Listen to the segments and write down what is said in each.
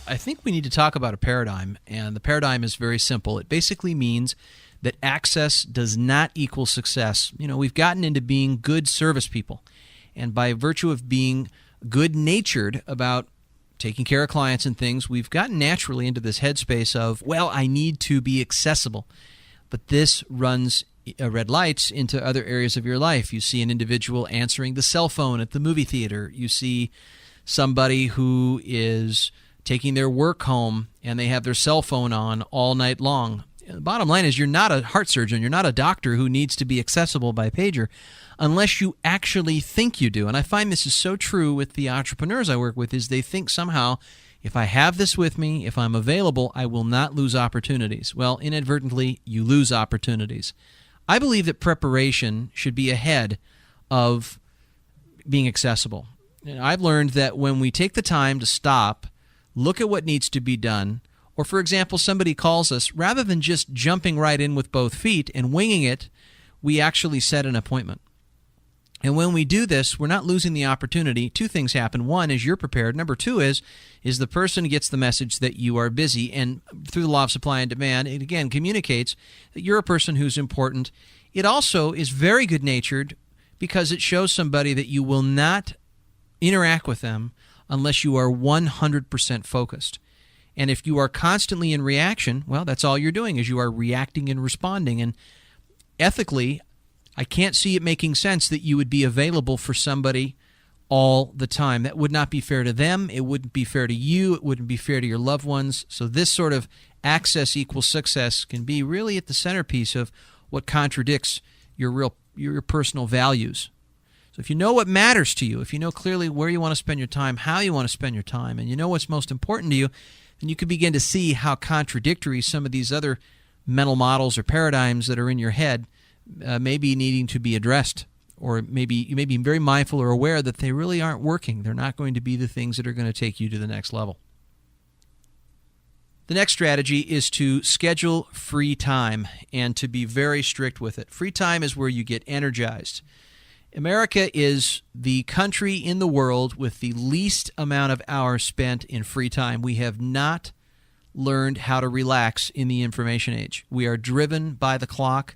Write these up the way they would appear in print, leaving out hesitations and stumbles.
I think we need to talk about a paradigm, and the paradigm is very simple. It basically means that access does not equal success. We've gotten into being good service people, and by virtue of being good-natured about taking care of clients and things, we've gotten naturally into this headspace of, well, I need to be accessible. But this runs red lights into other areas of your life. You see an individual answering the cell phone at the movie theater. You see somebody who is taking their work home and they have their cell phone on all night long. The bottom line is you're not a heart surgeon. You're not a doctor who needs to be accessible by pager unless you actually think you do. And I find this is so true with the entrepreneurs I work with, is they think somehow, if I have this with me, if I'm available, I will not lose opportunities. Well, inadvertently, you lose opportunities. I believe that preparation should be ahead of being accessible. I've learned that when we take the time to stop, look at what needs to be done, or for example, somebody calls us, rather than just jumping right in with both feet and winging it, we actually set an appointment. And when we do this, we're not losing the opportunity. Two things happen. One is you're prepared. Number two is the person gets the message that you are busy. And through the law of supply and demand, it again communicates that you're a person who's important. It also is very good-natured because it shows somebody that you will not interact with them unless you are 100% focused. And if you are constantly in reaction, well, that's all you're doing is you are reacting and responding. And ethically, I can't see it making sense that you would be available for somebody all the time. That would not be fair to them. It wouldn't be fair to you. It wouldn't be fair to your loved ones. So this sort of access equals success can be really at the centerpiece of what contradicts your personal values. So if you know what matters to you, if you know clearly where you want to spend your time, how you want to spend your time, and you know what's most important to you, then you can begin to see how contradictory some of these other mental models or paradigms that are in your head may be needing to be addressed, or maybe you may be very mindful or aware that they really aren't working. They're not going to be the things that are going to take you to the next level. The next strategy is to schedule free time and to be very strict with it. Free time is where you get energized. America is the country in the world with the least amount of hours spent in free time. We have not learned how to relax in the information age. We are driven by the clock.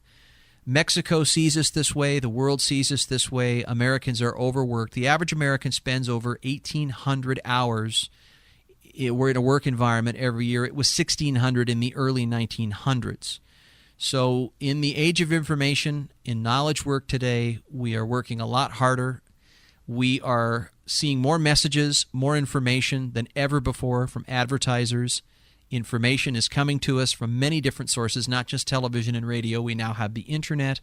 Mexico sees us this way. The world sees us this way. Americans are overworked. The average American spends over 1,800 hours. We're in a work environment every year. It was 1,600 in the early 1900s. So in the age of information, in knowledge work today, we are working a lot harder. We are seeing more messages, more information than ever before from advertisers. Information is coming to us from many different sources, not just television and radio. We now have the internet.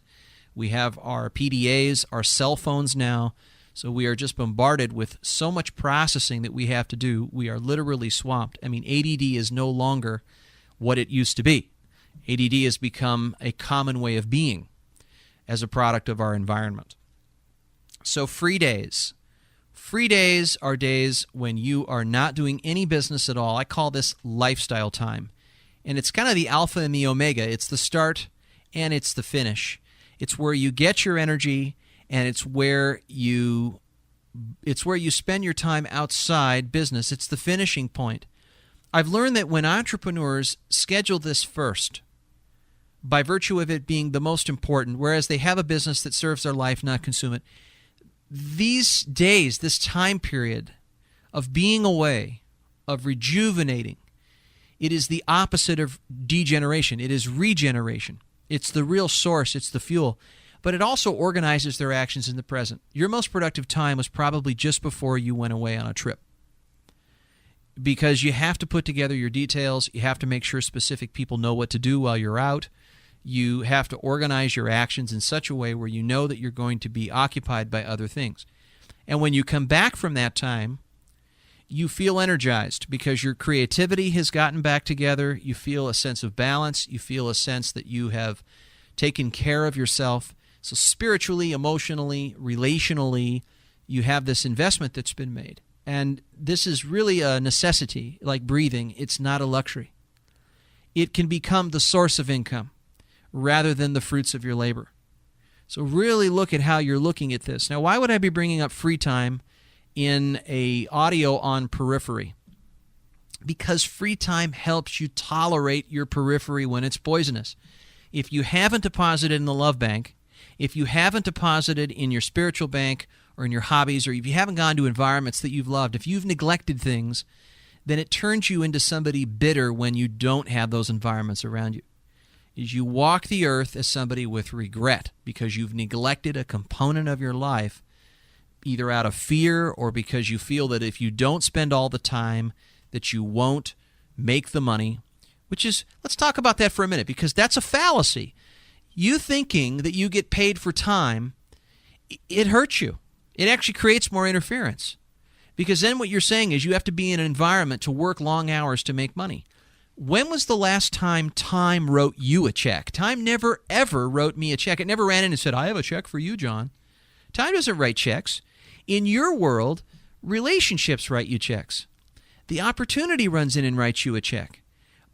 We have our PDAs, our cell phones now. So we are just bombarded with so much processing that we have to do. We are literally swamped. I mean, ADD is no longer what it used to be. ADD has become a common way of being as a product of our environment. So free days. Free days are days when you are not doing any business at all. I call this lifestyle time. And it's kind of the alpha and the omega. It's the start and it's the finish. It's where you get your energy, and it's where you spend your time outside business. It's the finishing point. I've learned that when entrepreneurs schedule this first, by virtue of it being the most important, whereas they have a business that serves their life, not consume it, these days, this time period of being away, of rejuvenating, it is the opposite of degeneration. It is regeneration. It's the real source. It's the fuel. But it also organizes their actions in the present. Your most productive time was probably just before you went away on a trip, because you have to put together your details. You have to make sure specific people know what to do while you're out. You have to organize your actions in such a way where you know that you're going to be occupied by other things. And when you come back from that time, you feel energized because your creativity has gotten back together. You feel a sense of balance. You feel a sense that you have taken care of yourself. So spiritually, emotionally, relationally, you have this investment that's been made. And this is really a necessity, like breathing. It's not a luxury. It can become the source of income rather than the fruits of your labor. So really look at how you're looking at this. Now, why would I be bringing up free time in a audio on periphery? because free time helps you tolerate your periphery when it's poisonous. If you haven't deposited in the love bank, if you haven't deposited in your spiritual bank or in your hobbies, or if you haven't gone to environments that you've loved, if you've neglected things, then it turns you into somebody bitter when you don't have those environments around you. Is you walk the earth as somebody with regret because you've neglected a component of your life, either out of fear or because you feel that if you don't spend all the time, that you won't make the money, which is, let's talk about that for a minute, because that's a fallacy. You thinking that you get paid for time, it hurts you. It actually creates more interference, because then what you're saying is you have to be in an environment to work long hours to make money. When was the last time time wrote you a check? Time never, ever wrote me a check. It never ran in and said, I have a check for you, John. Time doesn't write checks. In your world, relationships write you checks. The opportunity runs in and writes you a check.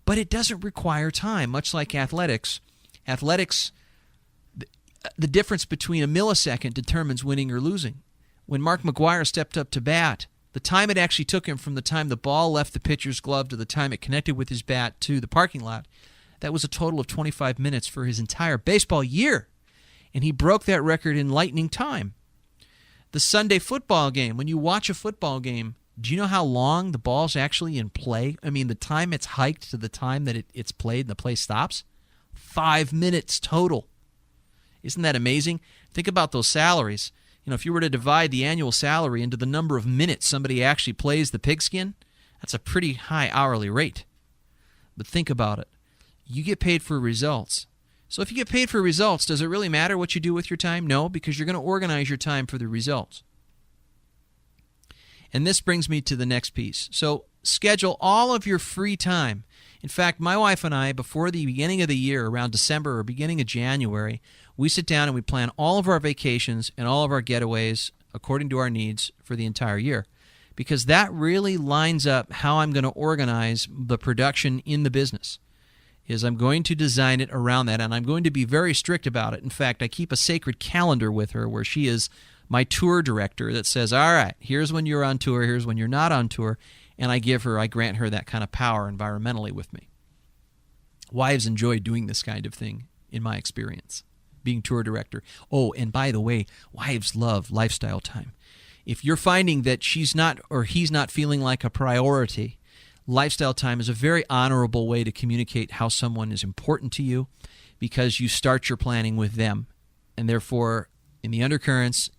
But it doesn't require time, much like athletics. Athletics, the difference between a millisecond determines winning or losing. When Mark McGwire stepped up to bat, the time it actually took him from the time the ball left the pitcher's glove to the time it connected with his bat to the parking lot, that was a total of 25 minutes for his entire baseball year. And he broke that record in lightning time. The Sunday football game, when you watch a football game, do you know how long the ball's actually in play? I mean, the time it's hiked to the time that it's played and the play stops? 5 minutes total. Isn't that amazing? Think about those salaries. You know, if you were to divide the annual salary into the number of minutes somebody actually plays the pigskin, that's a pretty high hourly rate. But think about it. You get paid for results. So if you get paid for results, does it really matter what you do with your time? No, because you're going to organize your time for the results. And this brings me to the next piece. So schedule all of your free time. In fact, my wife and I, before the beginning of the year, around December or beginning of January, we sit down and we plan all of our vacations and all of our getaways according to our needs for the entire year. Because that really lines up how I'm going to organize the production in the business. Is I'm going to design it around that, and I'm going to be very strict about it. In fact, I keep a sacred calendar with her where she is my tour director that says, all right, here's when you're on tour, here's when you're not on tour, and I grant her that kind of power environmentally with me. Wives enjoy doing this kind of thing, in my experience, being tour director. Oh, and by the way, wives love lifestyle time. If you're finding that she's not or he's not feeling like a priority, lifestyle time is a very honorable way to communicate how someone is important to you, because you start your planning with them, and therefore, in the undercurrents,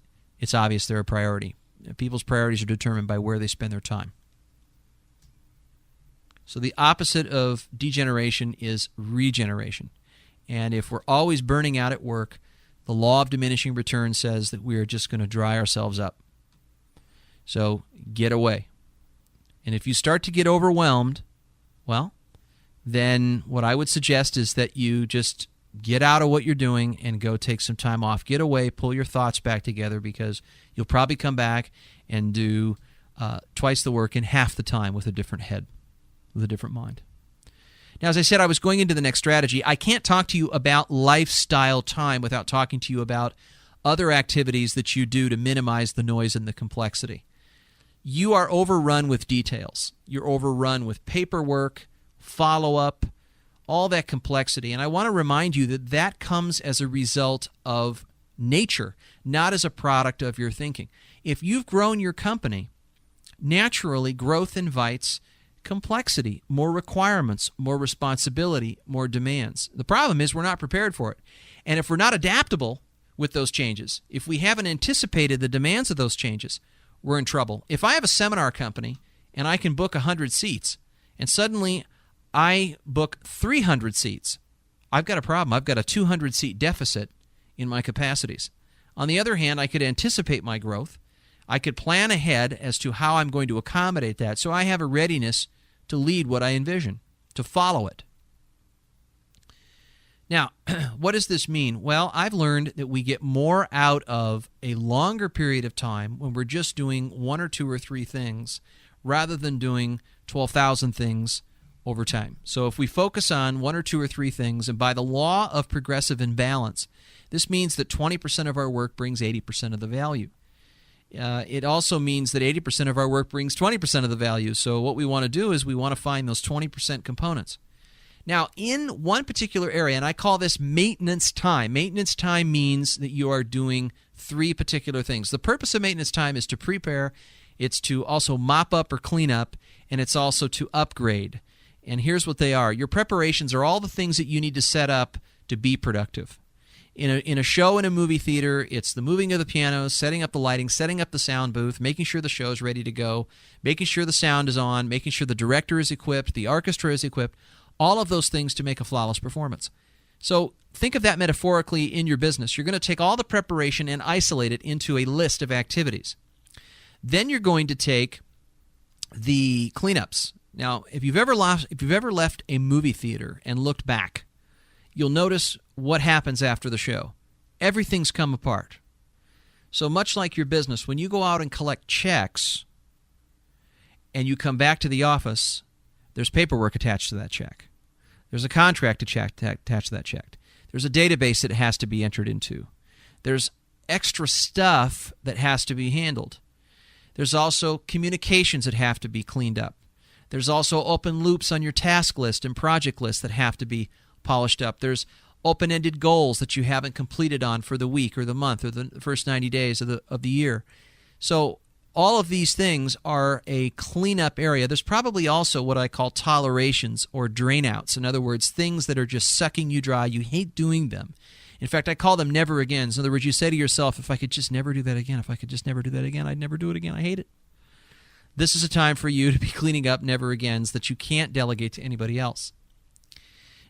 it's obvious they're a priority. People's priorities are determined by where they spend their time. So the opposite of degeneration is regeneration. And if we're always burning out at work, the law of diminishing returns says that we are just going to dry ourselves up. So get away. And if you start to get overwhelmed, well, then what I would suggest is that you just get out of what you're doing and go take some time off. Get away, pull your thoughts back together, because you'll probably come back and do twice the work in half the time with a different head, with a different mind. Now, as I said, I was going into the next strategy. I can't talk to you about lifestyle time without talking to you about other activities that you do to minimize the noise and the complexity. You are overrun with details. You're overrun with paperwork, follow-up, all that complexity. And I want to remind you that that comes as a result of nature, not as a product of your thinking. If you've grown your company, naturally growth invites complexity, more requirements, more responsibility, more demands. The problem is we're not prepared for it. And if we're not adaptable with those changes, if we haven't anticipated the demands of those changes, we're in trouble. If I have a seminar company and I can book 100 seats, and suddenly I book 300 seats, I've got a problem. I've got a 200-seat deficit in my capacities. On the other hand, I could anticipate my growth. I could plan ahead as to how I'm going to accommodate that, so I have a readiness to lead what I envision, to follow it. Now, what does this mean? Well, I've learned that we get more out of a longer period of time when we're just doing one or two or three things rather than doing 12,000 things over time. So if we focus on one or two or three things, and by the law of progressive imbalance, this means that 20% of our work brings 80% of the value. It also means that 80% of our work brings 20% of the value. So what we want to do is we want to find those 20% components. Now, in one particular area, and I call this maintenance time. Maintenance time means that you are doing 3 particular things. The purpose of maintenance time is to prepare, it's to also mop up or clean up, and it's also to upgrade. And here's what they are. Your preparations are all the things that you need to set up to be productive. In a show in a movie theater, it's the moving of the pianos, setting up the lighting, setting up the sound booth, making sure the show is ready to go, making sure the sound is on, making sure the director is equipped, the orchestra is equipped, all of those things to make a flawless performance. So think of that metaphorically in your business. You're going to take all the preparation and isolate it into a list of activities. Then you're going to take the cleanups. Now, if you've ever left a movie theater and looked back, you'll notice what happens after the show. Everything's come apart. So much like your business, when you go out and collect checks and you come back to the office, there's paperwork attached to that check. There's a contract attached to that check. There's a database that has to be entered into. There's extra stuff that has to be handled. There's also communications that have to be cleaned up. There's also open loops on your task list and project list that have to be polished up. There's open-ended goals that you haven't completed on for the week or the month or the first 90 days of the year. So all of these things are a cleanup area. There's probably also what I call tolerations or drain-outs. In other words, things that are just sucking you dry. You hate doing them. In fact, I call them never-agains. In other words, you say to yourself, if I could just never do that again, if I could just never do that again, I'd never do it again. I hate it. This is a time for you to be cleaning up never-agains that you can't delegate to anybody else.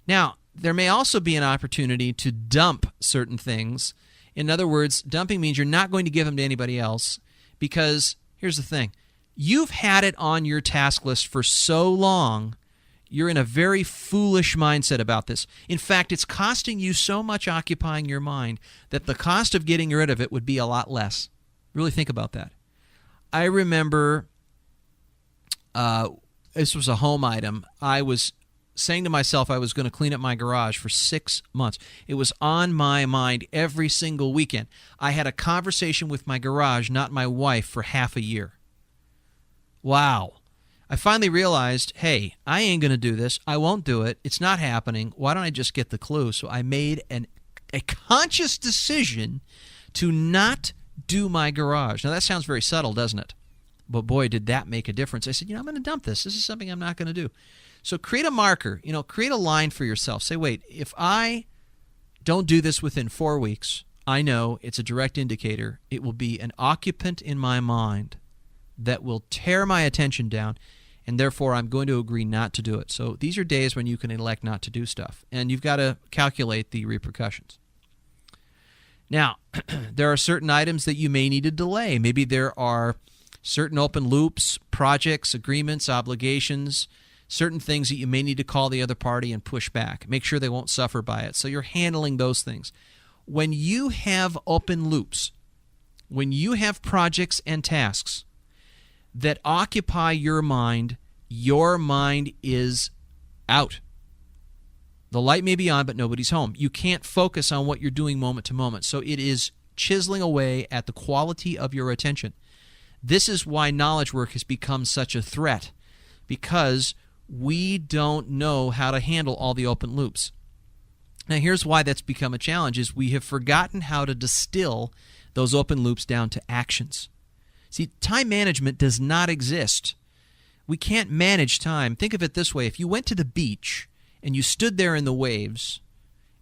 Now, there may also be an opportunity to dump certain things. In other words, dumping means you're not going to give them to anybody else because, here's the thing, you've had it on your task list for so long, you're in a very foolish mindset about this. In fact, it's costing you so much occupying your mind that the cost of getting rid of it would be a lot less. Really think about that. I remember this was a home item. I was saying to myself I was going to clean up my garage for 6 months. It was on my mind every single weekend. I had a conversation with my garage, not my wife, for half a year. Wow. I finally realized, hey, I ain't going to do this. I won't do it. It's not happening. Why don't I just get the clue? So I made a conscious decision to not do my garage. Now, that sounds very subtle, doesn't it? But boy, did that make a difference. I said, I'm going to dump this. This is something I'm not going to do. So create a marker, create a line for yourself. Say, wait, if I don't do this within 4 weeks, I know it's a direct indicator. It will be an occupant in my mind that will tear my attention down, and therefore I'm going to agree not to do it. So these are days when you can elect not to do stuff, and you've got to calculate the repercussions. Now, there are certain items that you may need to delay. Maybe there are certain open loops, projects, agreements, obligations, certain things that you may need to call the other party and push back. Make sure they won't suffer by it. So you're handling those things. When you have open loops, when you have projects and tasks that occupy your mind is out. The light may be on, but nobody's home. You can't focus on what you're doing moment to moment. So it is chiseling away at the quality of your attention. This is why knowledge work has become such a threat, because we don't know how to handle all the open loops. Now, here's why that's become a challenge, is we have forgotten how to distill those open loops down to actions. See, time management does not exist. We can't manage time. Think of it this way. If you went to the beach and you stood there in the waves,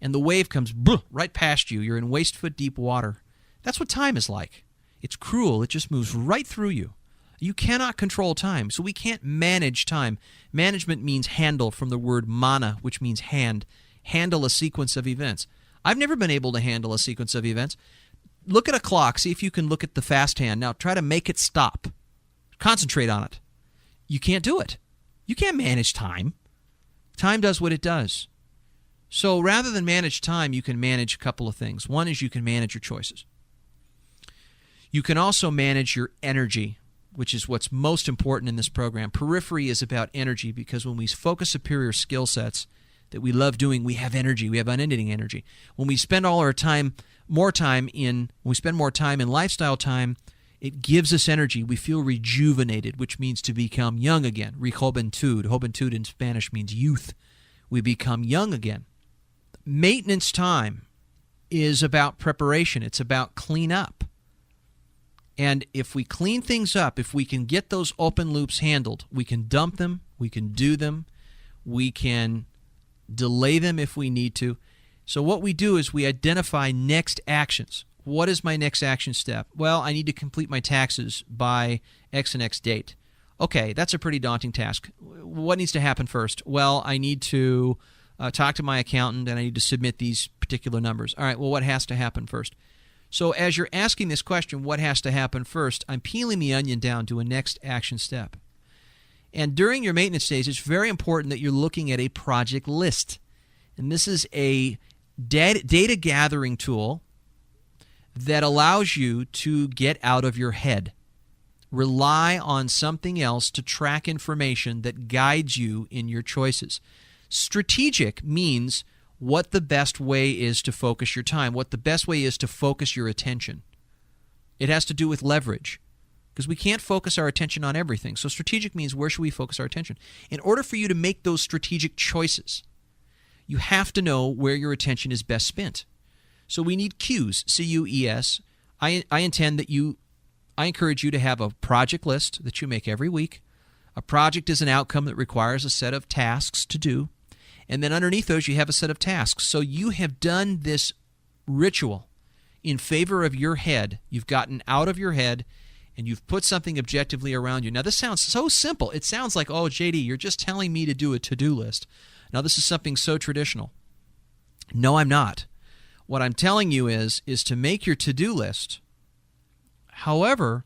and the wave comes right past you, you're in waist-foot deep water. That's what time is like. It's cruel. It just moves right through you. You cannot control time, so we can't manage time. Management means handle, from the word mana, which means hand. Handle a sequence of events. I've never been able to handle a sequence of events. Look at a clock. See if you can look at the fast hand. Now try to make it stop. Concentrate on it. You can't do it. You can't manage time. Time does what it does. So rather than manage time, you can manage a couple of things. One is you can manage your choices. You can also manage your energy, which is what's most important in this program. Periphery is about energy, because when we focus superior skill sets that we love doing, we have energy. We have unending energy. When we spend all our time, when we spend more time in lifestyle time, It gives us energy. We feel rejuvenated, which means to become young again. Rejuventud. Juventud in Spanish means youth. We become young again. Maintenance time is about preparation. It's about clean up. And if we clean things up, if we can get those open loops handled, we can dump them, we can do them, we can delay them if we need to. So what we do is we identify next actions. What is my next action step? Well, I need to complete my taxes by X and X date. Okay, that's a pretty daunting task. What needs to happen first? Well, I need to talk to my accountant and I need to submit these particular numbers. All right, well, what has to happen first? So as you're asking this question, what has to happen first, I'm peeling the onion down to a next action step. And during your maintenance days, it's very important that you're looking at a project list. And this is a data gathering tool that allows you to get out of your head. Rely on something else to track information that guides you in your choices. Strategic means what the best way is to focus your time, what the best way is to focus your attention. It has to do with leverage, because we can't focus our attention on everything. So strategic means where should we focus our attention? In order for you to make those strategic choices, you have to know where your attention is best spent. So we need cues, C-U-E-S. I encourage you to have a project list that you make every week. A project is an outcome that requires a set of tasks to do. And then underneath those, you have a set of tasks. So you have done this ritual in favor of your head. You've gotten out of your head, and you've put something objectively around you. Now, this sounds so simple. It sounds like, oh, JD, you're just telling me to do a to-do list. Now, this is something so traditional. No, I'm not. What I'm telling you is to make your to-do list. However,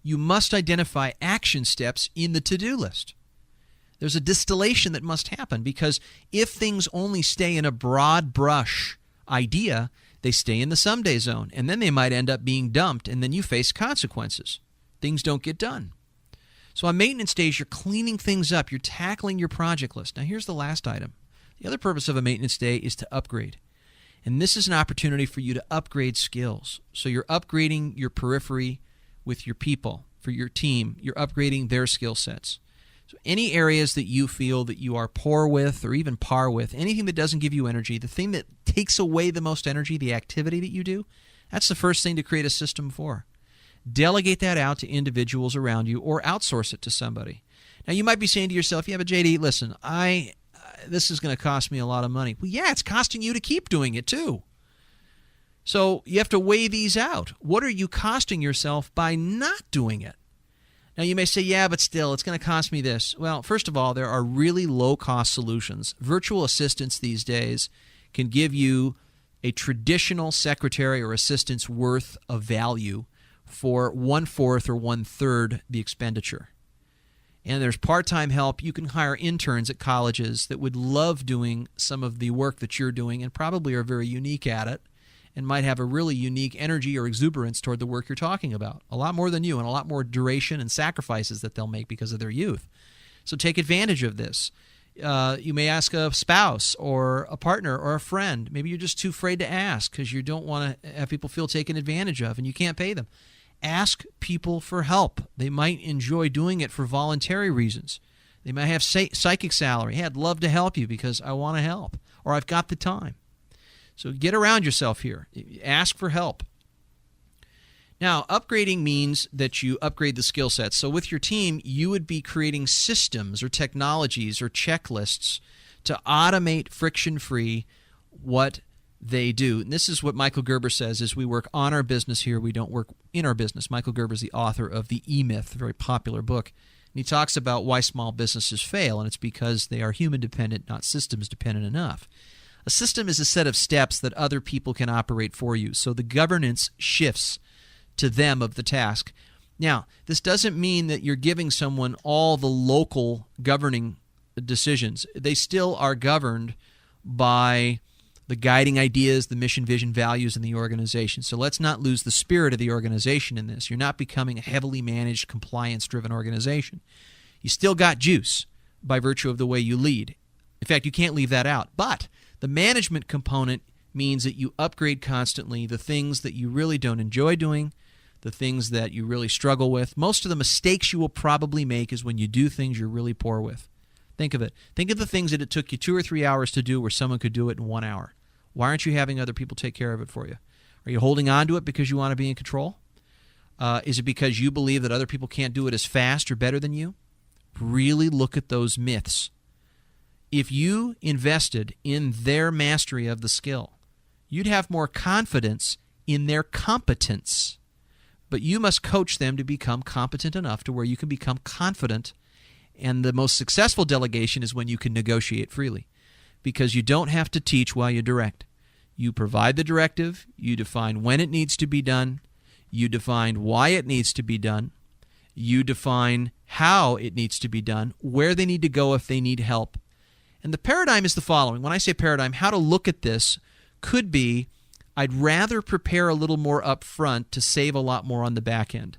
you must identify action steps in the to-do list. There's a distillation that must happen, because if things only stay in a broad brush idea, they stay in the someday zone, and then they might end up being dumped, and then you face consequences. Things don't get done. So on maintenance days, you're cleaning things up. You're tackling your project list. Now, here's the last item. The other purpose of a maintenance day is to upgrade. And this is an opportunity for you to upgrade skills. So you're upgrading your periphery with your people, for your team. You're upgrading their skill sets. So any areas that you feel that you are poor with or even par with, anything that doesn't give you energy, the thing that takes away the most energy, the activity that you do, that's the first thing to create a system for. Delegate that out to individuals around you or outsource it to somebody. Now, you might be saying to yourself, yeah, but JD, listen, this is going to cost me a lot of money. Well, yeah, it's costing you to keep doing it too. So you have to weigh these out. What are you costing yourself by not doing it? Now, you may say, yeah, but still, it's going to cost me this. Well, first of all, there are really low-cost solutions. Virtual assistants these days can give you a traditional secretary or assistant's worth of value for 1/4 or 1/3 the expenditure. And there's part-time help. You can hire interns at colleges that would love doing some of the work that you're doing and probably are very unique at it and might have a really unique energy or exuberance toward the work you're talking about. A lot more than you, and a lot more duration and sacrifices that they'll make because of their youth. So take advantage of this. You may ask a spouse or a partner or a friend. Maybe you're just too afraid to ask because you don't want to have people feel taken advantage of and you can't pay them. Ask people for help. They might enjoy doing it for voluntary reasons. They might have psychic salary. Hey, I'd love to help you because I want to help, or I've got the time. So get around yourself here. Ask for help. Now, upgrading means that you upgrade the skill sets. So with your team, you would be creating systems or technologies or checklists to automate friction-free what they do. And this is what Michael Gerber says, is we work on our business here, we don't work in our business. Michael Gerber is the author of The E-Myth, a very popular book. And he talks about why small businesses fail, and it's because they are human-dependent, not systems-dependent enough. A system is a set of steps that other people can operate for you. So the governance shifts to them of the task. Now, this doesn't mean that you're giving someone all the local governing decisions. They still are governed by the guiding ideas, the mission, vision, values in the organization. So let's not lose the spirit of the organization in this. You're not becoming a heavily managed, compliance-driven organization. You still got juice by virtue of the way you lead. In fact, you can't leave that out. But the management component means that you upgrade constantly the things that you really don't enjoy doing, the things that you really struggle with. Most of the mistakes you will probably make is when you do things you're really poor with. Think of it. Think of the things that it took you 2 or 3 hours to do where someone could do it in 1 hour. Why aren't you having other people take care of it for you? Are you holding on to it because you want to be in control? Is it because you believe that other people can't do it as fast or better than you? Really look at those myths. If you invested in their mastery of the skill, you'd have more confidence in their competence. But you must coach them to become competent enough to where you can become confident. And the most successful delegation is when you can negotiate freely, because you don't have to teach while you direct. You provide the directive, you define when it needs to be done, you define why it needs to be done, you define how it needs to be done, where they need to go if they need help. And the paradigm is the following. When I say paradigm, how to look at this could be, I'd rather prepare a little more up front to save a lot more on the back end.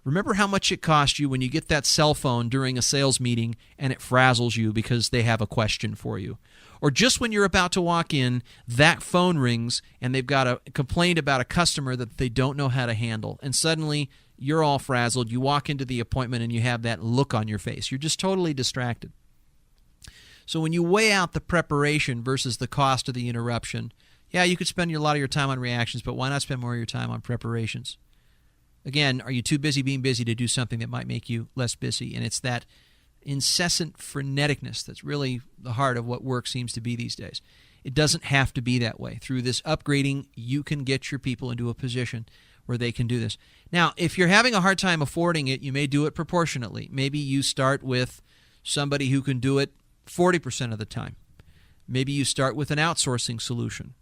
Remember how much it costs you when you get that cell phone during a sales meeting and it frazzles you because they have a question for you. Or just when you're about to walk in, that phone rings and they've got a complaint about a customer that they don't know how to handle. And suddenly you're all frazzled. You walk into the appointment and you have that look on your face. You're just totally distracted. So when you weigh out the preparation versus the cost of the interruption, yeah, you could spend a lot of your time on reactions, but why not spend more of your time on preparations? Again, are you too busy being busy to do something that might make you less busy? And it's that incessant freneticness that's really the heart of what work seems to be these days. It doesn't have to be that way. Through this upgrading, you can get your people into a position where they can do this. Now, if you're having a hard time affording it, you may do it proportionately. Maybe you start with somebody who can do it 40% of the time. Maybe you start with an outsourcing solution.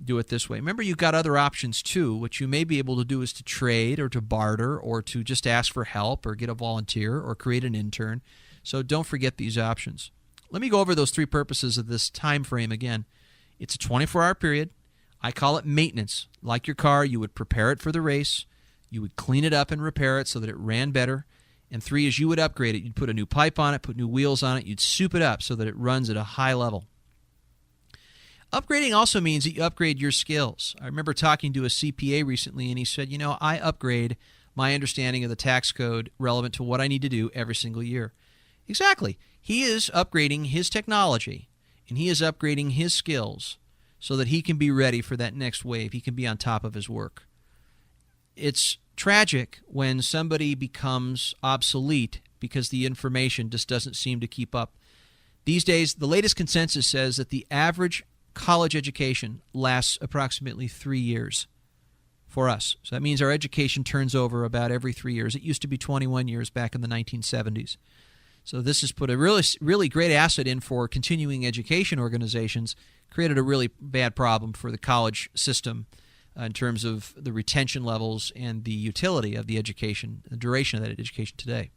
Do it this way. Remember, you've got other options too. What you may be able to do is to trade or to barter or to just ask for help or get a volunteer or create an intern. So don't forget these options. Let me go over those 3 purposes of this time frame again. It's a 24-hour period. I call it maintenance. Like your car, you would prepare it for the race. You would clean it up and repair it so that it ran better. And 3 is you would upgrade it. You'd put a new pipe on it, put new wheels on it. You'd soup it up so that it runs at a high level. Upgrading also means that you upgrade your skills. I remember talking to a CPA recently, and he said, I upgrade my understanding of the tax code relevant to what I need to do every single year. Exactly. He is upgrading his technology, and he is upgrading his skills so that he can be ready for that next wave. He can be on top of his work. It's tragic when somebody becomes obsolete because the information just doesn't seem to keep up. These days, the latest consensus says that the average college education lasts approximately 3 years for us. So that means our education turns over about every 3 years. It used to be 21 years back in the 1970s. So this has put a really great asset in for continuing education organizations, created a really bad problem for the college system in terms of the retention levels and the utility of the education, the duration of that education today.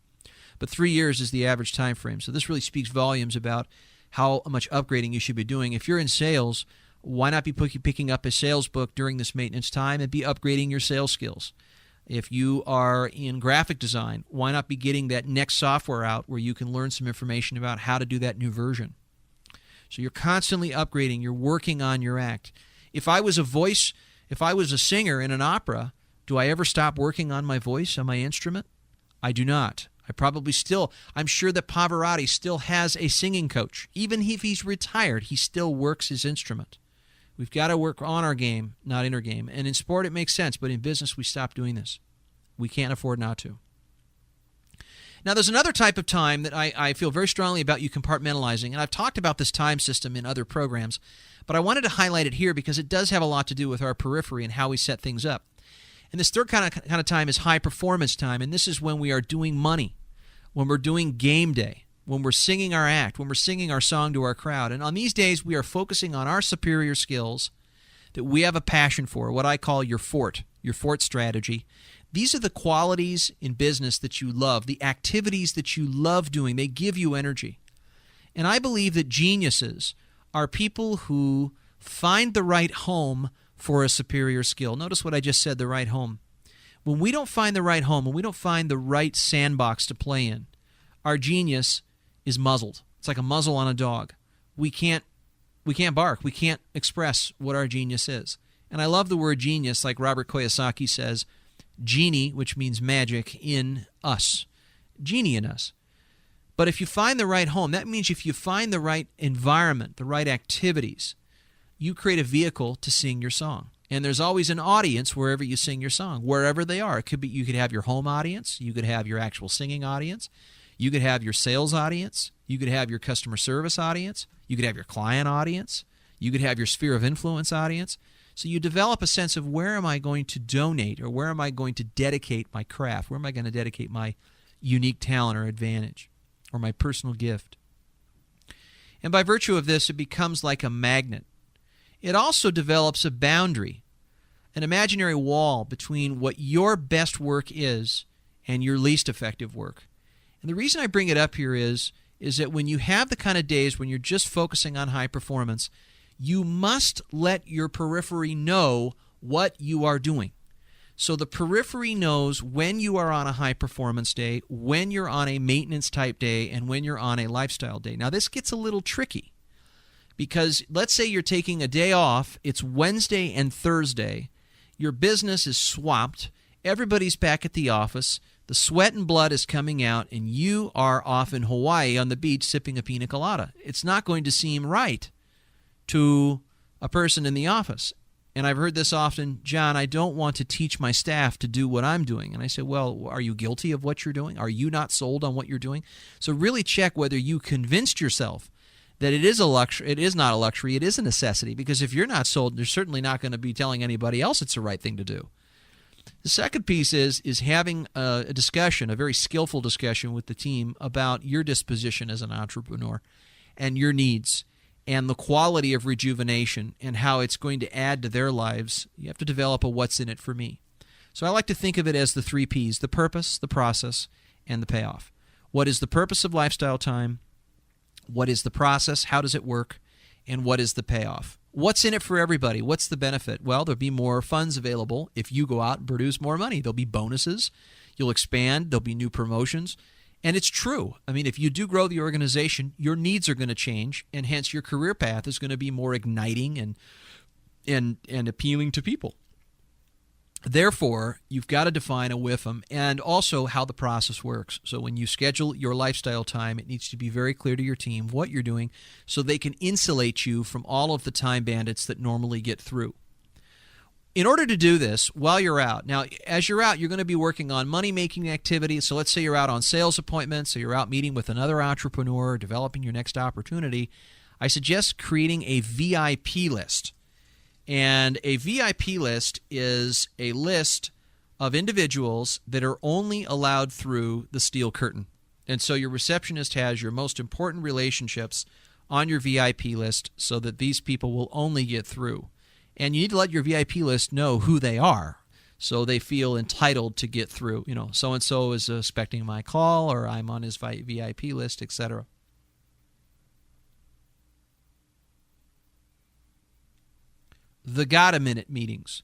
But 3 years is the average time frame. So this really speaks volumes about how much upgrading you should be doing. If you're in sales, why not be picking up a sales book during this maintenance time and be upgrading your sales skills? If you are in graphic design, why not be getting that next software out where you can learn some information about how to do that new version? So you're constantly upgrading. You're working on your act. If I was a singer in an opera, do I ever stop working on my voice, on my instrument? I do not. I'm sure that Pavarotti still has a singing coach. Even if he's retired, he still works his instrument. We've got to work on our game, not in our game. And in sport, it makes sense, but in business, we stop doing this. We can't afford not to. Now, there's another type of time that I feel very strongly about you compartmentalizing, and I've talked about this time system in other programs, but I wanted to highlight it here because it does have a lot to do with our periphery and how we set things up. And this third kind of time is high performance time, and this is when we are doing money, when we're doing game day, when we're singing our act, when we're singing our song to our crowd. And on these days, we are focusing on our superior skills that we have a passion for, what I call your fort strategy. These are the qualities in business that you love, the activities that you love doing. They give you energy. And I believe that geniuses are people who find the right home for a superior skill. Notice what I just said, the right home. When we don't find the right home, when we don't find the right sandbox to play in, our genius is muzzled. It's like a muzzle on a dog. We can't bark. We can't express what our genius is. And I love the word genius, like Robert Kiyosaki says, Genie, which means magic, in us. Genie in us. But if you find the right home, that means if you find the right environment, the right activities, you create a vehicle to sing your song. And there's always an audience wherever you sing your song, wherever they are. It could be, you could have your home audience, you could have your actual singing audience, you could have your sales audience, you could have your customer service audience, you could have your client audience, you could have your sphere of influence audience. So you develop a sense of, where am I going to donate, or where am I going to dedicate my craft? Where am I going to dedicate my unique talent or advantage, or my personal gift? And by virtue of this, it becomes like a magnet. It also develops a boundary, an imaginary wall between what your best work is and your least effective work. And the reason I bring it up here is that when you have the kind of days when you're just focusing on high performance, you must let your periphery know what you are doing. So the periphery knows when you are on a high performance day, when you're on a maintenance type day, and when you're on a lifestyle day. Now this gets a little tricky, because let's say you're taking a day off, it's Wednesday and Thursday, your business is swamped, everybody's back at the office, the sweat and blood is coming out, and you are off in Hawaii on the beach sipping a pina colada. It's not going to seem right to a person in the office. And I've heard this often, John, I don't want to teach my staff to do what I'm doing. And I say, well, are you guilty of what you're doing? Are you not sold on what you're doing? So really check whether you convinced yourself that it is a luxury. It is not a luxury. It is a necessity. Because if you're not sold, you're certainly not going to be telling anybody else it's the right thing to do. The second piece is having a discussion, a very skillful discussion with the team about your disposition as an entrepreneur and your needs and the quality of rejuvenation and how it's going to add to their lives. You have to develop a what's in it for me. So I like to think of it as the 3 Ps, the purpose, the process, and the payoff. What is the purpose of lifestyle time? What is the process? How does it work? And what is the payoff? What's in it for everybody? What's the benefit? Well, there'll be more funds available if you go out and produce more money. There'll be bonuses. You'll expand. There'll be new promotions. And it's true. I mean, if you do grow the organization, your needs are going to change, and hence your career path is going to be more igniting and appealing to people. Therefore, you've got to define a WIFM and also how the process works. So when you schedule your lifestyle time, it needs to be very clear to your team what you're doing so they can insulate you from all of the time bandits that normally get through. In order to do this while you're out, now as you're out, you're going to be working on money-making activities. So let's say you're out on sales appointments, or you're out meeting with another entrepreneur, developing your next opportunity. I suggest creating a VIP list. And a VIP list is a list of individuals that are only allowed through the steel curtain. And so your receptionist has your most important relationships on your VIP list so that these people will only get through. And you need to let your VIP list know who they are so they feel entitled to get through. You know, so-and-so is expecting my call, or I'm on his VIP list, etc. The Got-a-Minute meetings.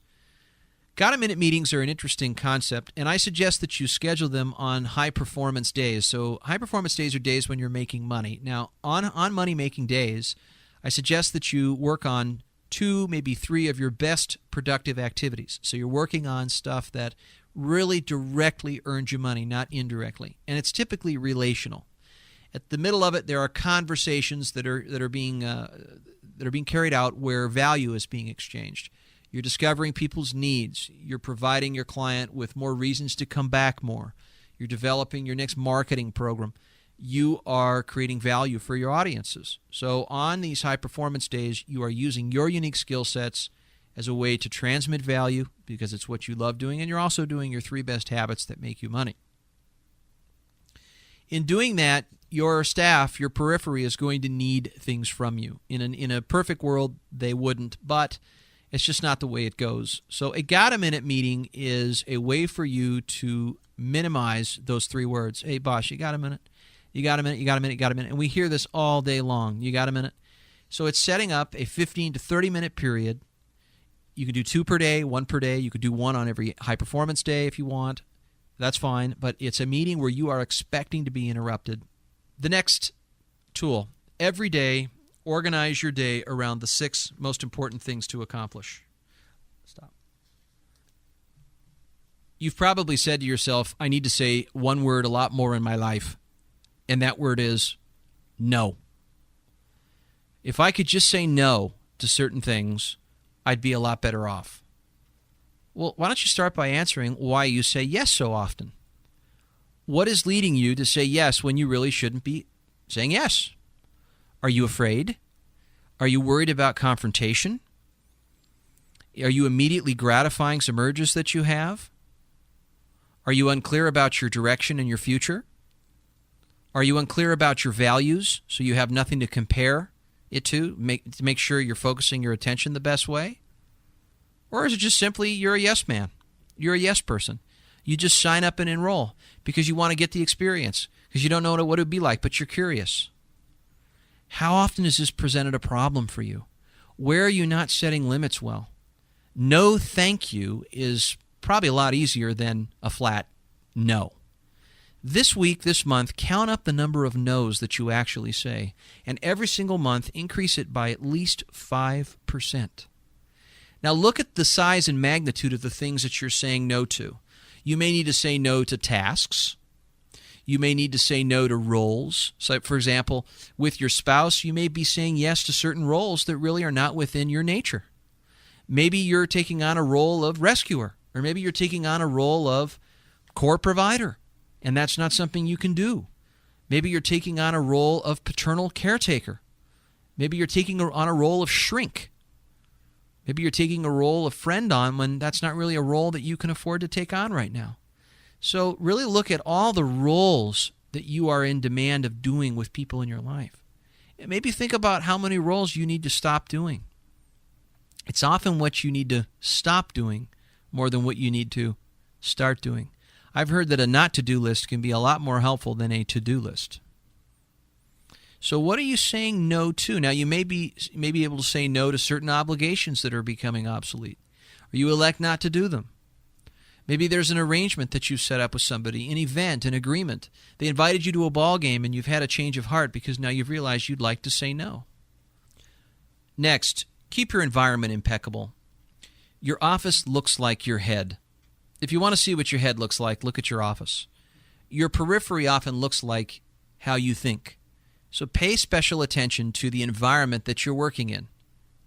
Got-a-Minute meetings are an interesting concept, and I suggest that you schedule them on high-performance days. So high-performance days are days when you're making money. Now, on money-making days, I suggest that you work on 2, maybe 3 of your best productive activities. So you're working on stuff that really directly earns you money, not indirectly. And it's typically relational. At the middle of it, there are conversations that are being carried out where value is being exchanged. You're discovering people's needs. You're providing your client with more reasons to come back more. You're developing your next marketing program. You are creating value for your audiences. So on these high-performance days, you are using your unique skill sets as a way to transmit value because it's what you love doing, and you're also doing your 3 best habits that make you money. In doing that, your staff, your periphery, is going to need things from you. In a perfect world, they wouldn't, but it's just not the way it goes. So a Got-a-Minute meeting is a way for you to minimize those 3 words. Hey, boss, you got a minute? You got a minute? You got a minute? You got a minute? And we hear this all day long. You got a minute? So it's setting up a 15 to 30-minute period. You can do 2 per day, 1 per day. You could do 1 on every high-performance day if you want. That's fine, but it's a meeting where you are expecting to be interrupted. The next tool, every day, organize your day around the 6 most important things to accomplish. Stop. You've probably said to yourself, I need to say one word a lot more in my life, and that word is no. If I could just say no to certain things, I'd be a lot better off. Well, why don't you start by answering why you say yes so often? What is leading you to say yes when you really shouldn't be saying yes? Are you afraid? Are you worried about confrontation? Are you immediately gratifying some urges that you have? Are you unclear about your direction and your future? Are you unclear about your values so you have nothing to compare it to make sure you're focusing your attention the best way? Or is it just simply you're a yes man? You're a yes person. You just sign up and enroll because you want to get the experience, because you don't know what it would be like, but you're curious. How often has this presented a problem for you? Where are you not setting limits well? No thank you is probably a lot easier than a flat no. This week, this month, count up the number of no's that you actually say, and every single month, increase it by at least 5%. Now look at the size and magnitude of the things that you're saying no to. You may need to say no to tasks. You may need to say no to roles. So, for example, with your spouse, you may be saying yes to certain roles that really are not within your nature. Maybe you're taking on a role of rescuer, or maybe you're taking on a role of core provider, and that's not something you can do. Maybe you're taking on a role of paternal caretaker. Maybe you're taking on a role of shrink. Maybe you're taking a role of friend on when that's not really a role that you can afford to take on right now. So really look at all the roles that you are in demand of doing with people in your life. And maybe think about how many roles you need to stop doing. It's often what you need to stop doing more than what you need to start doing. I've heard that a not-to-do list can be a lot more helpful than a to-do list. So what are you saying no to? Now, you may be able to say no to certain obligations that are becoming obsolete, or you elect not to do them. Maybe there's an arrangement that you set up with somebody, an event, an agreement. They invited you to a ball game, and you've had a change of heart because now you've realized you'd like to say no. Next, keep your environment impeccable. Your office looks like your head. If you want to see what your head looks like, look at your office. Your periphery often looks like how you think. So pay special attention to the environment that you're working in.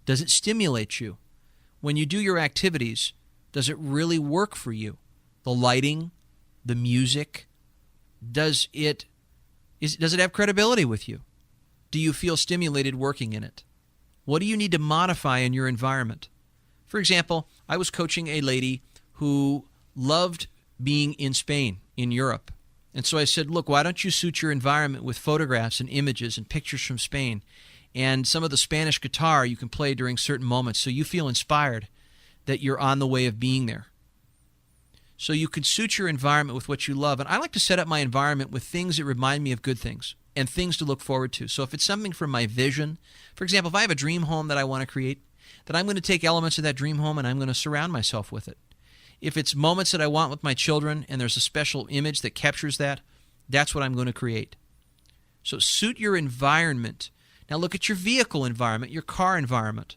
Does it stimulate you? When you do your activities, does it really work for you? The lighting, the music, does it have credibility with you? Do you feel stimulated working in it? What do you need to modify in your environment? For example, I was coaching a lady who loved being in Spain, in Europe. And so I said, look, why don't you suit your environment with photographs and images and pictures from Spain and some of the Spanish guitar you can play during certain moments so you feel inspired that you're on the way of being there. So you can suit your environment with what you love. And I like to set up my environment with things that remind me of good things and things to look forward to. So if it's something from my vision, for example, if I have a dream home that I want to create, then I'm going to take elements of that dream home and I'm going to surround myself with it. If it's moments that I want with my children and there's a special image that captures that, that's what I'm going to create. So suit your environment. Now look at your vehicle environment, your car environment.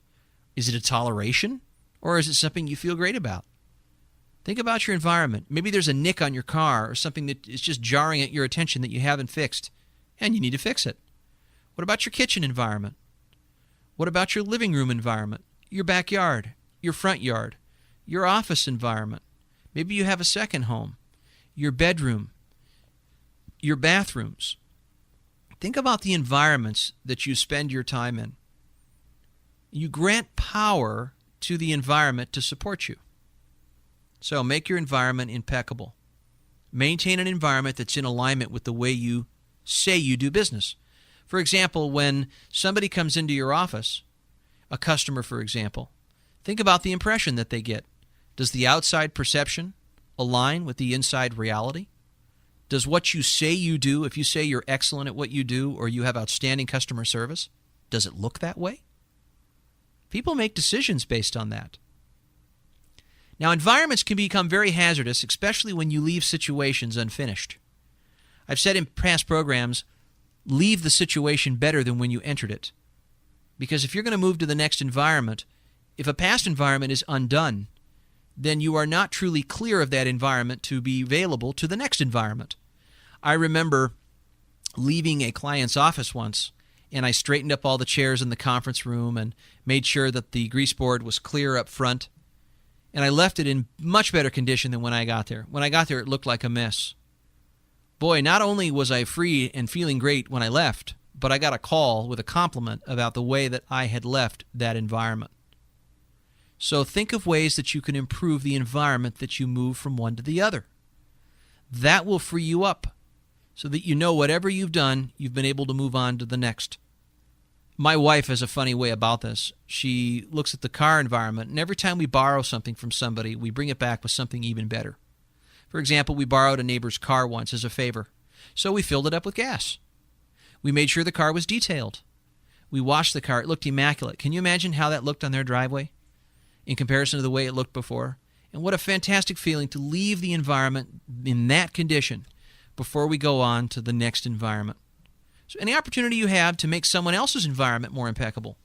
Is it a toleration or is it something you feel great about? Think about your environment. Maybe there's a nick on your car or something that is just jarring at your attention that you haven't fixed and you need to fix it. What about your kitchen environment? What about your living room environment, your backyard, your front yard? Your office environment. Maybe you have a second home, your bedroom, your bathrooms. Think about the environments that you spend your time in. You grant power to the environment to support you. So make your environment impeccable. Maintain an environment that's in alignment with the way you say you do business. For example, when somebody comes into your office, a customer, for example, think about the impression that they get. Does the outside perception align with the inside reality? Does what you say you do, if you say you're excellent at what you do or you have outstanding customer service, does it look that way? People make decisions based on that. Now, environments can become very hazardous, especially when you leave situations unfinished. I've said in past programs, leave the situation better than when you entered it. Because if you're going to move to the next environment, if a past environment is undone, then you are not truly clear of that environment to be available to the next environment. I remember leaving a client's office once, and I straightened up all the chairs in the conference room and made sure that the grease board was clear up front. And I left it in much better condition than when I got there. When I got there, it looked like a mess. Boy, not only was I free and feeling great when I left, but I got a call with a compliment about the way that I had left that environment. So think of ways that you can improve the environment that you move from one to the other. That will free you up so that you know whatever you've done, you've been able to move on to the next. My wife has a funny way about this. She looks at the car environment, and every time we borrow something from somebody, we bring it back with something even better. For example, we borrowed a neighbor's car once as a favor, so we filled it up with gas. We made sure the car was detailed. We washed the car. It looked immaculate. Can you imagine how that looked on their driveway in comparison to the way it looked before? And what a fantastic feeling to leave the environment in that condition before we go on to the next environment. So any opportunity you have to make someone else's environment more impeccable,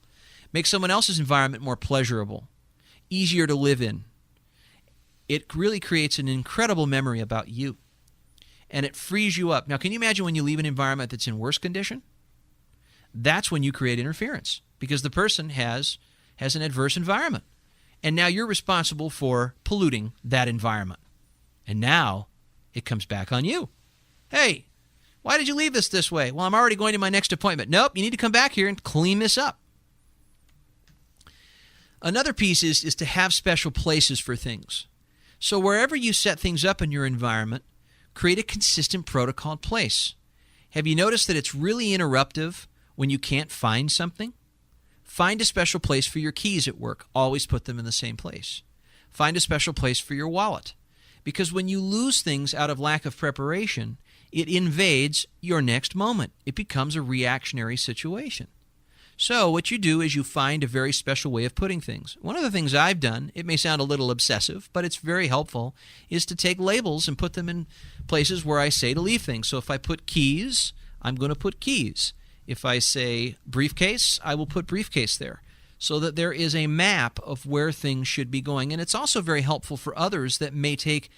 make someone else's environment more pleasurable, easier to live in, it really creates an incredible memory about you. And it frees you up. Now, can you imagine when you leave an environment that's in worse condition? That's when you create interference, because the person has an adverse environment. And now you're responsible for polluting that environment. And now it comes back on you. Hey, why did you leave this way? Well, I'm already going to my next appointment. Nope, you need to come back here and clean this up. Another piece is to have special places for things. So wherever you set things up in your environment, create a consistent protocoled place. Have you noticed that it's really interruptive when you can't find something? Find a special place for your keys at work. Always put them in the same place. Find a special place for your wallet. Because when you lose things out of lack of preparation, it invades your next moment. It becomes a reactionary situation. So what you do is you find a very special way of putting things. One of the things I've done, it may sound a little obsessive, but it's very helpful, is to take labels and put them in places where I say to leave things. So if I put keys, I'm going to put keys. If I say briefcase, I will put briefcase there, so that there is a map of where things should be going. And it's also very helpful for others that may take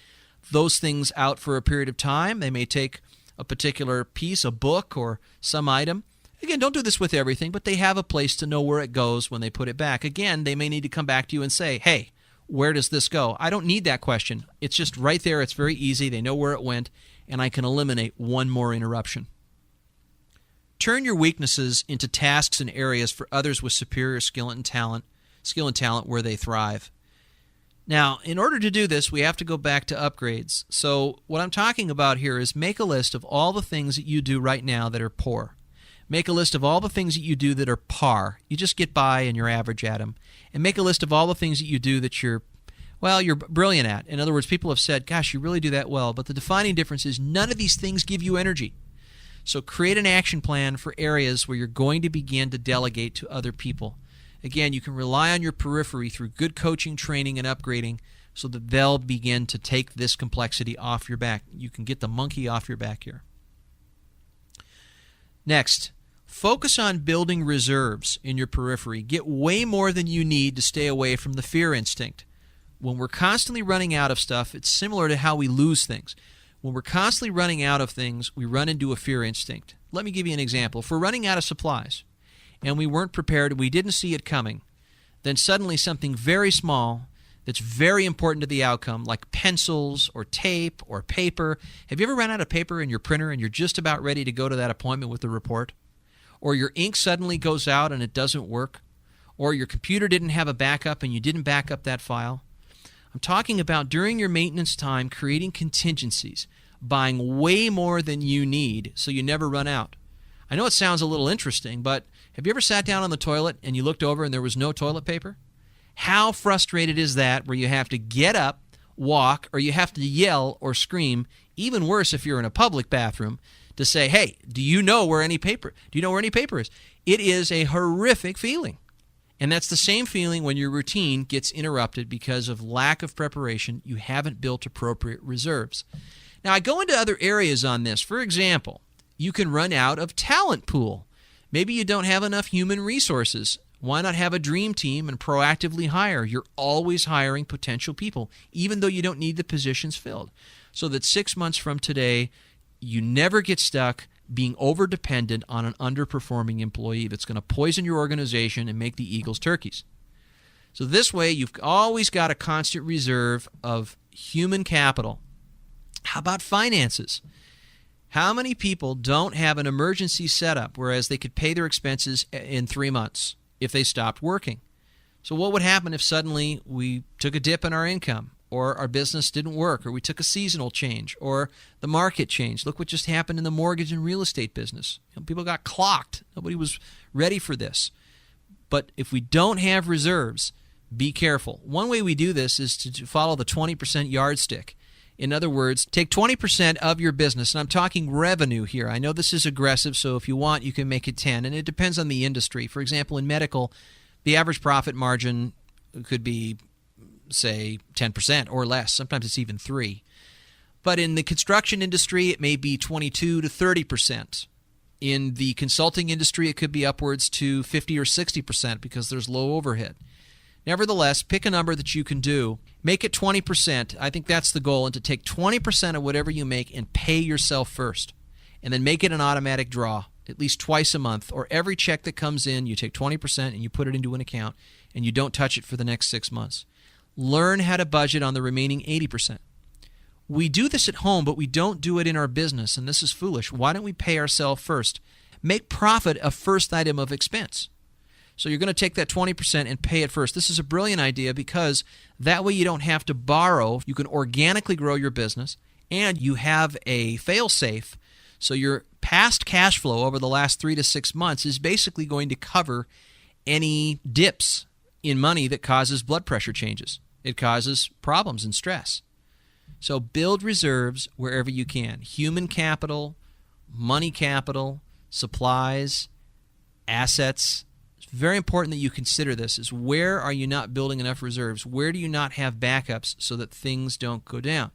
those things out for a period of time. They may take a particular piece, a book, or some item. Again, don't do this with everything, but they have a place to know where it goes when they put it back. Again, they may need to come back to you and say, hey, where does this go? I don't need that question. It's just right there. It's very easy. They know where it went, and I can eliminate one more interruption. Turn your weaknesses into tasks and areas for others with superior skill and talent where they thrive. Now, in order to do this, we have to go back to upgrades. So what I'm talking about here is make a list of all the things that you do right now that are poor. Make a list of all the things that you do that are par. You just get by and you're average at them. And make a list of all the things that you do that you're brilliant at. In other words, people have said, gosh, you really do that well. But the defining difference is none of these things give you energy. So create an action plan for areas where you're going to begin to delegate to other people. Again, you can rely on your periphery through good coaching, training, and upgrading so that they'll begin to take this complexity off your back. You can get the monkey off your back here. Next, focus on building reserves in your periphery. Get way more than you need to stay away from the fear instinct. When we're constantly running out of stuff, it's similar to how we lose things. When we're constantly running out of things, we run into a fear instinct. Let me give you an example. If we're running out of supplies and we weren't prepared, we didn't see it coming, then suddenly something very small that's very important to the outcome, like pencils or tape or paper. Have you ever run out of paper in your printer and you're just about ready to go to that appointment with the report? Or your ink suddenly goes out and it doesn't work? Or your computer didn't have a backup and you didn't back up that file? I'm talking about during your maintenance time creating contingencies, buying way more than you need so you never run out. I know it sounds a little interesting, but have you ever sat down on the toilet and you looked over and there was no toilet paper? How frustrated is that where you have to get up, walk, or you have to yell or scream, even worse if you're in a public bathroom, to say, hey, do you know where any paper is? It is a horrific feeling. And that's the same feeling when your routine gets interrupted because of lack of preparation. You haven't built appropriate reserves. Now, I go into other areas on this. For example, you can run out of talent pool. Maybe you don't have enough human resources Why not have a dream team and proactively hire? You're always hiring potential people, even though you don't need the positions filled. So that 6 months from today, you never get stuck being over-dependent on an underperforming employee that's going to poison your organization and make the Eagles turkeys. So this way, you've always got a constant reserve of human capital. How about finances? How many people don't have an emergency setup, whereas they could pay their expenses in 3 months if they stopped working? So what would happen if suddenly we took a dip in our income, or our business didn't work, or we took a seasonal change, or the market changed? Look what just happened in the mortgage and real estate business. People got clocked. Nobody was ready for this. But if we don't have reserves, be careful. One way we do this is to follow the 20% yardstick. In other words, take 20% of your business, and I'm talking revenue here. I know this is aggressive, so if you want, you can make it 10, and it depends on the industry. For example, in medical, the average profit margin could be, say, 10% or less. Sometimes it's even 3%. But in the construction industry, it may be 22 to 30%. In the consulting industry, it could be upwards to 50 or 60% because there's low overhead. Nevertheless, pick a number that you can do. Make it 20%. I think that's the goal, and to take 20% of whatever you make and pay yourself first. And then make it an automatic draw at least twice a month, or every check that comes in, you take 20% and you put it into an account, and you don't touch it for the next 6 months. Learn how to budget on the remaining 80%. We do this at home, but we don't do it in our business, and this is foolish. Why don't we pay ourselves first? Make profit a first item of expense. So you're going to take that 20% and pay it first. This is a brilliant idea because that way you don't have to borrow. You can organically grow your business, and you have a fail-safe. So your past cash flow over the last 3 to 6 months is basically going to cover any dips in money that causes blood pressure changes. It causes problems and stress. So build reserves wherever you can. Human capital, money capital, supplies, assets. It's very important that you consider this. Is where are you not building enough reserves? Where do you not have backups so that things don't go down?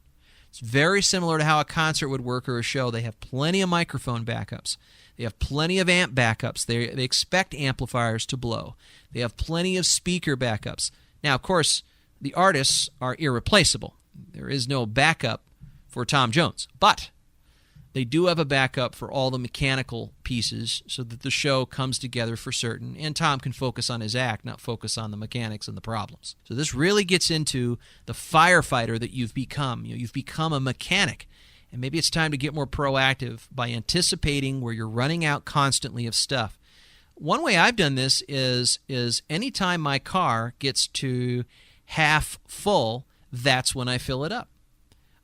It's very similar to how a concert would work or a show. They have plenty of microphone backups. They have plenty of amp backups. They expect amplifiers to blow. They have plenty of speaker backups. Now, of course, the artists are irreplaceable. There is no backup for Tom Jones. But they do have a backup for all the mechanical pieces so that the show comes together for certain, and Tom can focus on his act, not focus on the mechanics and the problems. So this really gets into the firefighter that you've become. You've become a mechanic, and maybe it's time to get more proactive by anticipating where you're running out constantly of stuff. One way I've done this is anytime my car gets to half full, that's when I fill it up.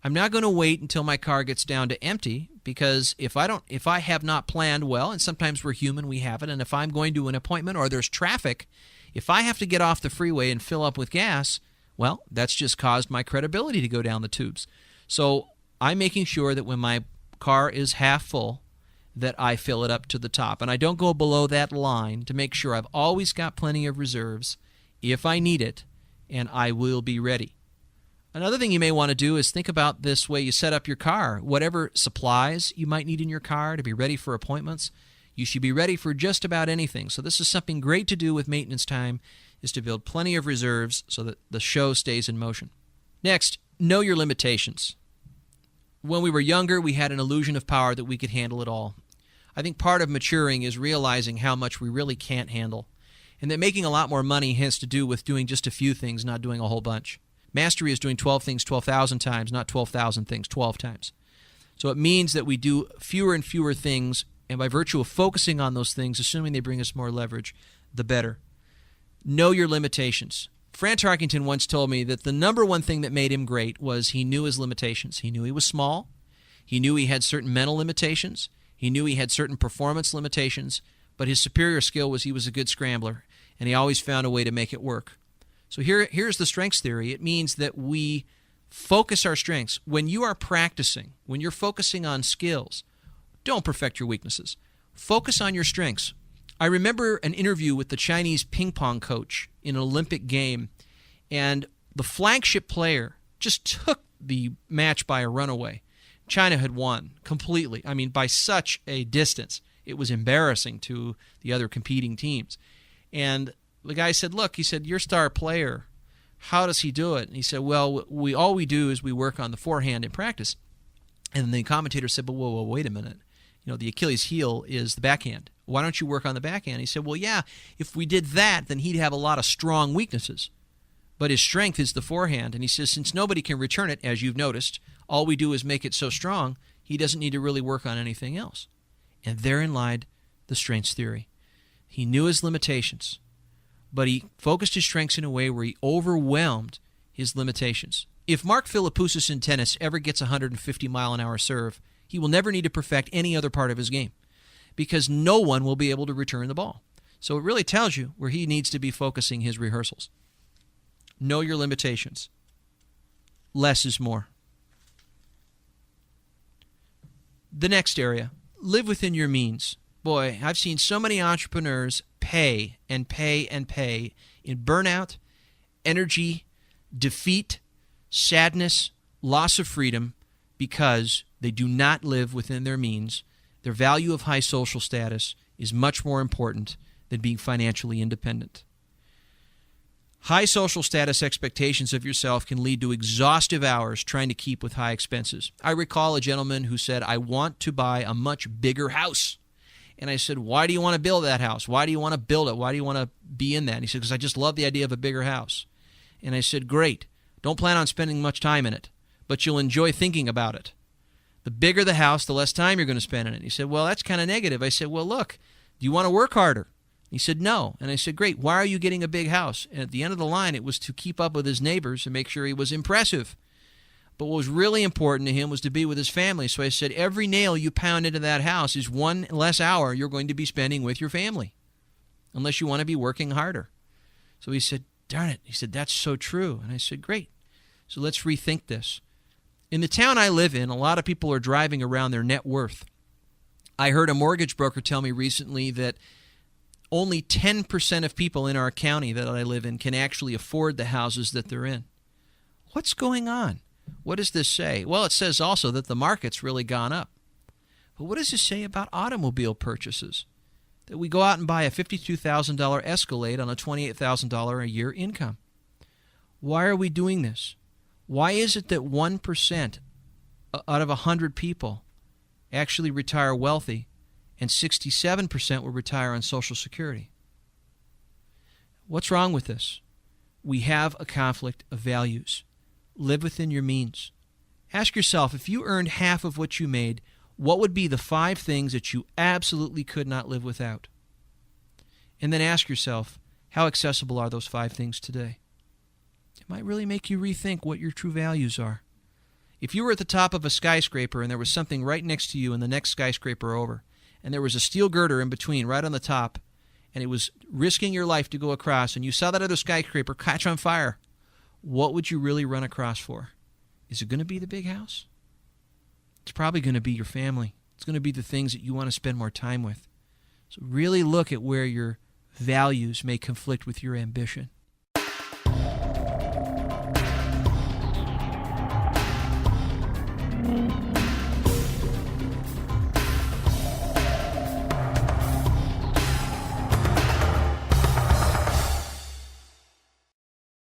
I'm not going to wait until my car gets down to empty, because if I have not planned well, and sometimes we're human, we have it, and if I'm going to an appointment or there's traffic, if I have to get off the freeway and fill up with gas, well, that's just caused my credibility to go down the tubes. So I'm making sure that when my car is half full, that I fill it up to the top. And I don't go below that line to make sure I've always got plenty of reserves if I need it, and I will be ready. Another thing you may want to do is think about this way you set up your car. Whatever supplies you might need in your car to be ready for appointments, you should be ready for just about anything. So this is something great to do with maintenance time, is to build plenty of reserves so that the show stays in motion. Next, know your limitations. When we were younger, we had an illusion of power that we could handle it all. I think part of maturing is realizing how much we really can't handle, and that making a lot more money has to do with doing just a few things, not doing a whole bunch. Mastery is doing 12 things 12,000 times, not 12,000 things 12 times. So it means that we do fewer and fewer things, and by virtue of focusing on those things, assuming they bring us more leverage, the better. Know your limitations. Fran Tarkington once told me that the number one thing that made him great was he knew his limitations. He knew he was small. He knew he had certain mental limitations. He knew he had certain performance limitations. But his superior skill was he was a good scrambler, and he always found a way to make it work. So here's the strengths theory. It means that we focus our strengths. When you are practicing, when you're focusing on skills, don't perfect your weaknesses. Focus on your strengths. I remember an interview with the Chinese ping pong coach in an Olympic game, and the flagship player just took the match by a runaway. China had won completely. I mean, by such a distance. It was embarrassing to the other competing teams. And the guy said, look, he said, your star player, how does he do it? And he said, well, all we do is we work on the forehand in practice. And the commentator said, but whoa, wait a minute. The Achilles heel is the backhand. Why don't you work on the backhand? He said, well, yeah, if we did that, then he'd have a lot of strong weaknesses. But his strength is the forehand. And he says, since nobody can return it, as you've noticed, all we do is make it so strong, he doesn't need to really work on anything else. And therein lied the strengths theory. He knew his limitations, but he focused his strengths in a way where he overwhelmed his limitations. If Mark Philippoussis in tennis ever gets a 150-mile-an-hour serve, he will never need to perfect any other part of his game because no one will be able to return the ball. So it really tells you where he needs to be focusing his rehearsals. Know your limitations. Less is more. The next area, live within your means. Boy, I've seen so many entrepreneurs pay and pay and pay in burnout, energy, defeat, sadness, loss of freedom because they do not live within their means. Their value of high social status is much more important than being financially independent. High social status expectations of yourself can lead to exhaustive hours trying to keep with high expenses. I recall a gentleman who said, I want to buy a much bigger house. And I said, why do you want to build that house? Why do you want to build it? Why do you want to be in that? And he said, because I just love the idea of a bigger house. And I said, great. Don't plan on spending much time in it, but you'll enjoy thinking about it. The bigger the house, the less time you're going to spend in it. He said, well, that's kind of negative. I said, well, look, do you want to work harder? He said, no. And I said, great, why are you getting a big house? And at the end of the line, it was to keep up with his neighbors and make sure he was impressive. But what was really important to him was to be with his family. So I said, every nail you pound into that house is one less hour you're going to be spending with your family, unless you want to be working harder. So he said, darn it. He said, that's so true. And I said, great. So let's rethink this. In the town I live in, a lot of people are driving around their net worth. I heard a mortgage broker tell me recently that only 10% of people in our county that I live in can actually afford the houses that they're in. What's going on? What does this say? Well, it says also that the market's really gone up. But what does this say about automobile purchases? That we go out and buy a $52,000 Escalade on a $28,000 a year income. Why are we doing this? Why is it that 1% out of 100 people actually retire wealthy and 67% will retire on Social Security? What's wrong with this? We have a conflict of values. Live within your means. Ask yourself, if you earned half of what you made, what would be the 5 things that you absolutely could not live without? And then ask yourself, how accessible are those 5 things today? It might really make you rethink what your true values are. If you were at the top of a skyscraper and there was something right next to you in the next skyscraper over, and there was a steel girder in between right on the top, and it was risking your life to go across, and you saw that other skyscraper catch on fire, what would you really run across for? Is it going to be the big house? It's probably going to be your family. It's going to be the things that you want to spend more time with. So really look at where your values may conflict with your ambition.